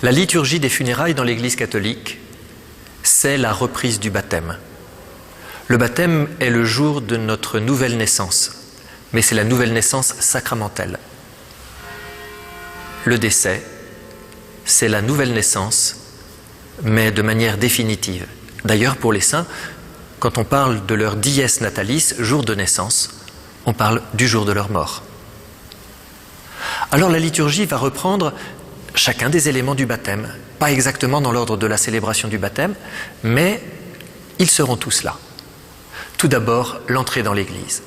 La liturgie des funérailles dans l'Église catholique, c'est la reprise du baptême. Le baptême est le jour de notre nouvelle naissance, mais c'est la nouvelle naissance sacramentelle. Le décès, c'est la nouvelle naissance, mais de manière définitive. D'ailleurs, pour les saints, quand on parle de leur dies natalis, jour de naissance, on parle du jour de leur mort. Alors la liturgie va reprendre chacun des éléments du baptême, pas exactement dans l'ordre de la célébration du baptême, mais ils seront tous là. Tout d'abord, l'entrée dans l'Église.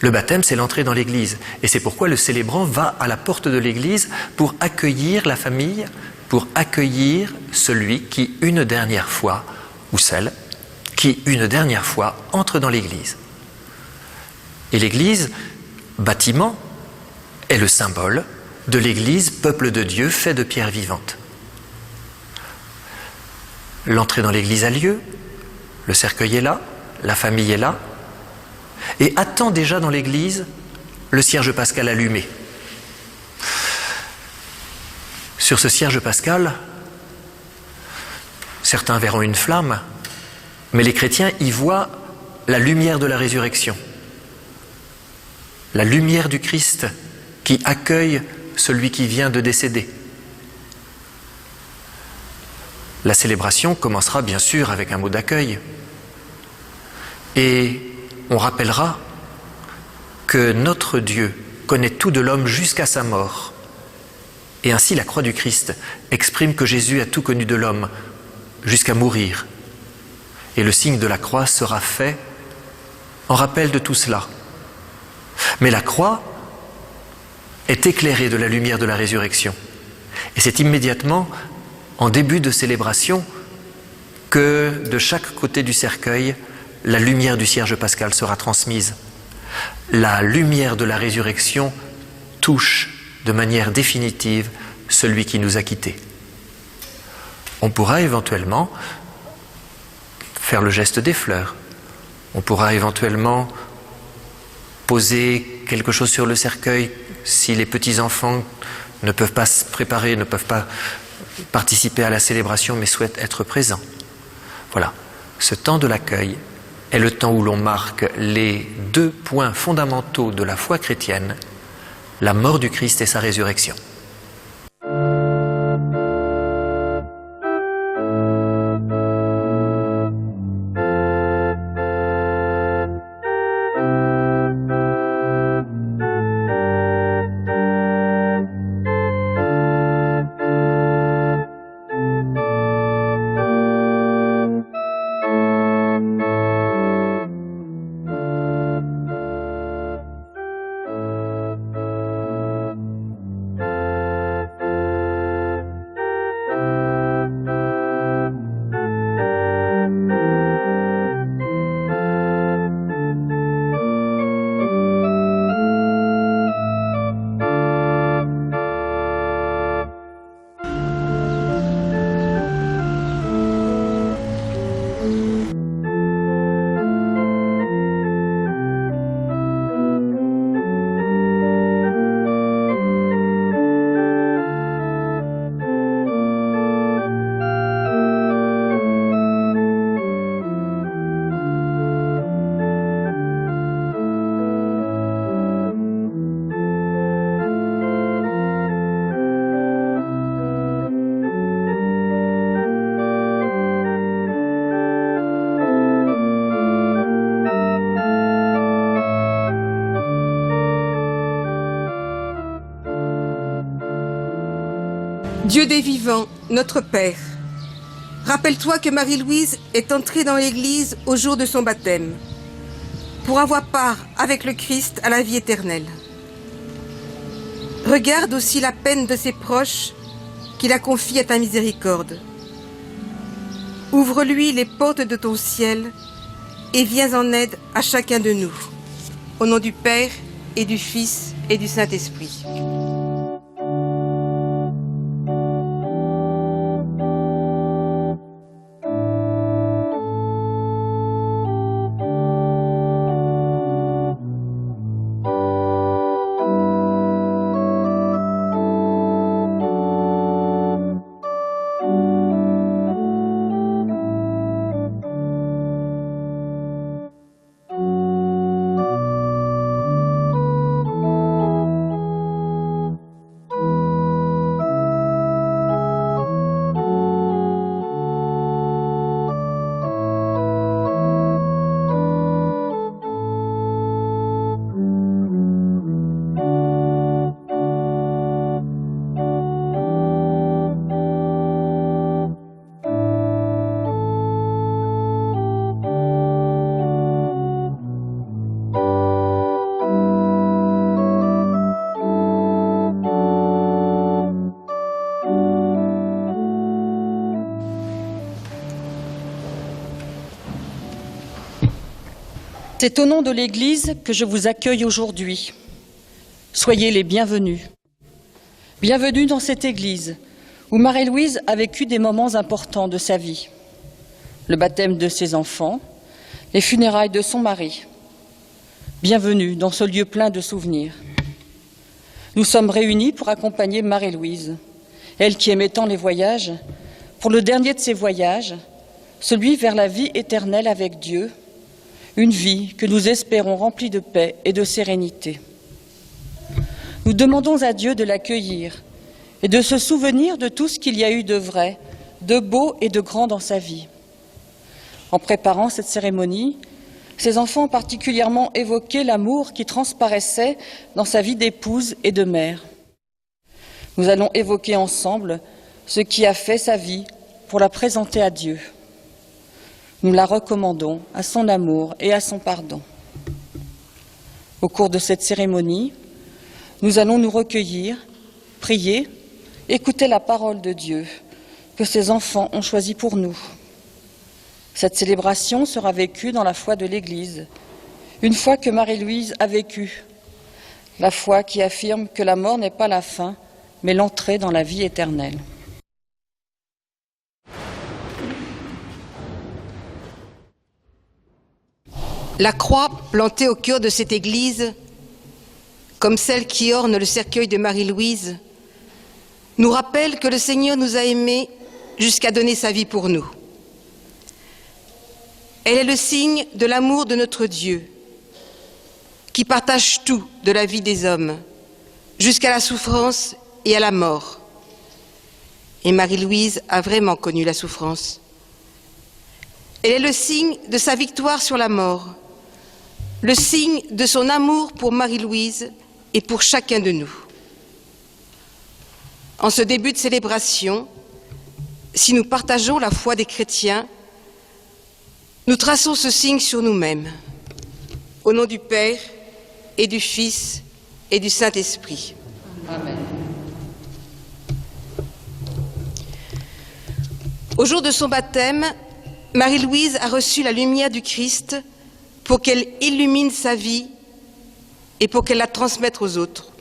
Le baptême, c'est l'entrée dans l'Église, et c'est pourquoi le célébrant va à la porte de l'Église pour accueillir la famille, pour accueillir celui qui, une dernière fois, ou celle qui, une dernière fois, entre dans l'Église. Et l'Église, bâtiment, est le symbole de l'Église, peuple de Dieu, fait de pierres vivantes. L'entrée dans l'Église a lieu, le cercueil est là, la famille est là, et attend déjà dans l'Église le cierge pascal allumé. Sur ce cierge pascal, certains verront une flamme, mais les chrétiens y voient la lumière de la résurrection, la lumière du Christ qui accueille celui qui vient de décéder. La célébration commencera bien sûr avec un mot d'accueil. Et on rappellera que notre Dieu connaît tout de l'homme jusqu'à sa mort. Et ainsi la croix du Christ exprime que Jésus a tout connu de l'homme jusqu'à mourir. Et le signe de la croix sera fait en rappel de tout cela. Mais la croix est éclairée de la lumière de la résurrection. Et c'est immédiatement, en début de célébration, que de chaque côté du cercueil, la lumière du cierge pascal sera transmise. La lumière de la résurrection touche de manière définitive celui qui nous a quittés. On pourra éventuellement faire le geste des fleurs. On pourra éventuellement poser quelque chose sur le cercueil si les petits-enfants ne peuvent pas se préparer, ne peuvent pas participer à la célébration mais souhaitent être présents. Voilà, ce temps de l'accueil est le temps où l'on marque les deux points fondamentaux de la foi chrétienne, la mort du Christ et sa résurrection. Dieu des vivants, notre Père, rappelle-toi que Marie-Louise est entrée dans l'Église au jour de son baptême, pour avoir part avec le Christ à la vie éternelle. Regarde aussi la peine de ses proches qu'il a confiée à ta miséricorde. Ouvre-lui les portes de ton ciel et viens en aide à chacun de nous. Au nom du Père et du Fils et du Saint-Esprit. C'est au nom de l'Église que je vous accueille aujourd'hui. Soyez les bienvenus. Bienvenue dans cette Église où Marie-Louise a vécu des moments importants de sa vie. Le baptême de ses enfants, les funérailles de son mari. Bienvenue dans ce lieu plein de souvenirs. Nous sommes réunis pour accompagner Marie-Louise, elle qui aimait tant les voyages, pour le dernier de ses voyages, celui vers la vie éternelle avec Dieu, une vie que nous espérons remplie de paix et de sérénité. Nous demandons à Dieu de l'accueillir et de se souvenir de tout ce qu'il y a eu de vrai, de beau et de grand dans sa vie. En préparant cette cérémonie, ses enfants ont particulièrement évoqué l'amour qui transparaissait dans sa vie d'épouse et de mère. Nous allons évoquer ensemble ce qui a fait sa vie pour la présenter à Dieu. Nous la recommandons à son amour et à son pardon. Au cours de cette cérémonie, nous allons nous recueillir, prier, écouter la parole de Dieu que ses enfants ont choisie pour nous. Cette célébration sera vécue dans la foi de l'Église, une foi que Marie-Louise a vécue, la foi qui affirme que la mort n'est pas la fin, mais l'entrée dans la vie éternelle. La croix plantée au cœur de cette église, comme celle qui orne le cercueil de Marie-Louise, nous rappelle que le Seigneur nous a aimés jusqu'à donner sa vie pour nous. Elle est le signe de l'amour de notre Dieu, qui partage tout de la vie des hommes, jusqu'à la souffrance et à la mort. Et Marie-Louise a vraiment connu la souffrance. Elle est le signe de sa victoire sur la mort, le signe de son amour pour Marie-Louise et pour chacun de nous. En ce début de célébration, si nous partageons la foi des chrétiens, nous traçons ce signe sur nous-mêmes, au nom du Père et du Fils et du Saint-Esprit. Amen. Au jour de son baptême, Marie-Louise a reçu la lumière du Christ pour qu'elle illumine sa vie et pour qu'elle la transmette aux autres.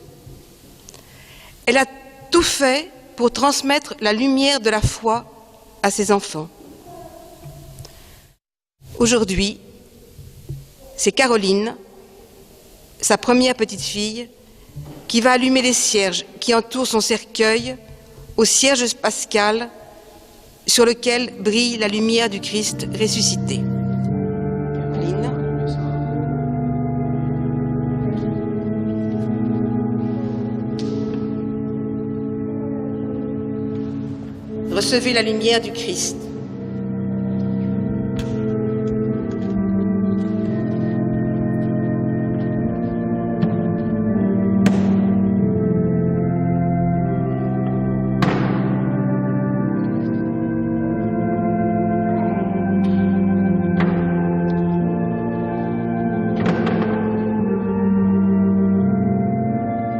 Elle a tout fait pour transmettre la lumière de la foi à ses enfants. Aujourd'hui, c'est Caroline, sa première petite fille, qui va allumer les cierges qui entourent son cercueil au cierge pascal sur lequel brille la lumière du Christ ressuscité. Caroline. Recevez la lumière du Christ.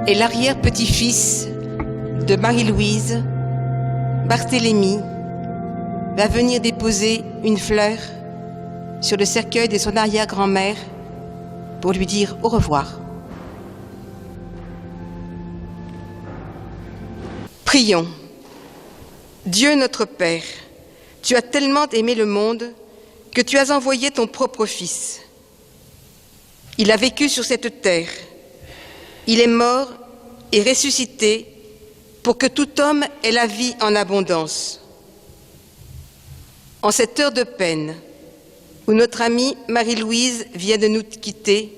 Et l'arrière-petit-fils de Marie-Louise, Barthélemy, va venir déposer une fleur sur le cercueil de son arrière-grand-mère pour lui dire au revoir. Prions. Dieu notre Père, tu as tellement aimé le monde que tu as envoyé ton propre Fils. Il a vécu sur cette terre. Il est mort et ressuscité pour que tout homme ait la vie en abondance. En cette heure de peine, où notre amie Marie-Louise vient de nous quitter,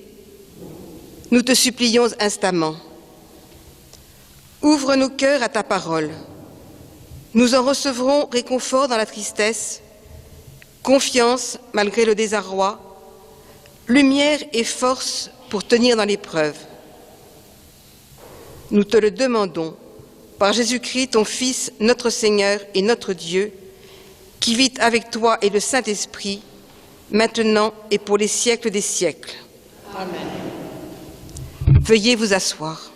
nous te supplions instamment. Ouvre nos cœurs à ta parole. Nous en recevrons réconfort dans la tristesse, confiance malgré le désarroi, lumière et force pour tenir dans l'épreuve. Nous te le demandons, par Jésus-Christ, ton Fils, notre Seigneur et notre Dieu, qui vit avec toi et le Saint-Esprit, maintenant et pour les siècles des siècles. Amen. Veuillez vous asseoir.